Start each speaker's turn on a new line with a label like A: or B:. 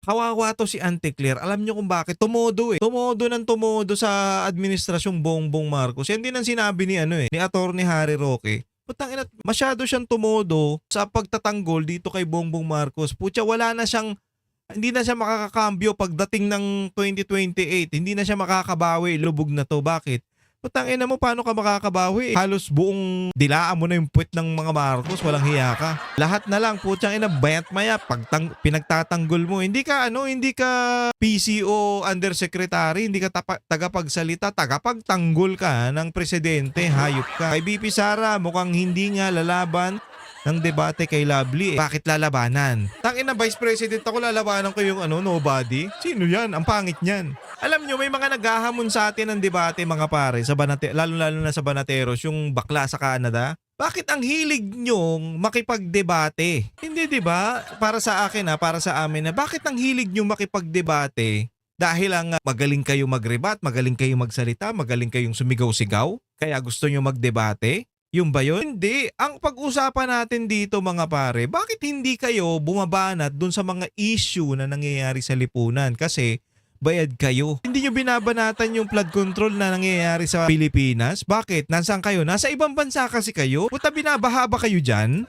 A: Kawawa 'to si Auntie Claire, alam niyo kung bakit? Tumodo, eh. Tumodo ng tumodo sa administrasyong Bongbong Marcos. Yan din ang sinabi ni ano, ni Attorney Harry Roque. Putangina, masyado siyang tumodo sa pagtatanggol dito kay Bongbong Marcos. Putya, hindi na siya makakakambyo pagdating ng 2028. Hindi na siya makakabawi, lubog na 'to. Bakit? Putangina mo, paano ka makakabawi? Halos buong dilaan mo na yung puwet ng mga Marcos, walang hiya ka. Lahat na lang, putyang ina, bayat maya, pinagtatanggol mo. Hindi ka PCO undersecretary, hindi ka tagapagsalita, tagapagtanggol ka ng presidente, hayop ka. Kay BP Sara, mukhang hindi nga lalaban ng debate kay Lovely. Bakit lalabanan? Tangina, Vice President ako, lalabanan ko yung nobody? Sino yan? Ang pangit niyan. Alam nyo, may mga naghahamon sa atin ng debate, mga pare, lalo-lalo na sa Banateros, yung bakla sa Canada. Bakit ang hilig nyong makipagdebate? Hindi, di ba? Para sa akin para sa amin bakit ang hilig nyong makipagdebate? Dahil magaling kayo magrebat, magaling kayo magsalita, magaling kayong sumigaw-sigaw? Kaya gusto nyo magdebate? Yung ba yun? Hindi. Ang pag-usapan natin dito, mga pare, bakit hindi kayo bumabanat dun sa mga issue na nangyayari sa lipunan? Kasi bayad kayo. Hindi nyo binabanatan yung flood control na nangyayari sa Pilipinas? Bakit? Nasaan kayo? Nasa ibang bansa kasi kayo? Puta, binabaha ba kayo dyan?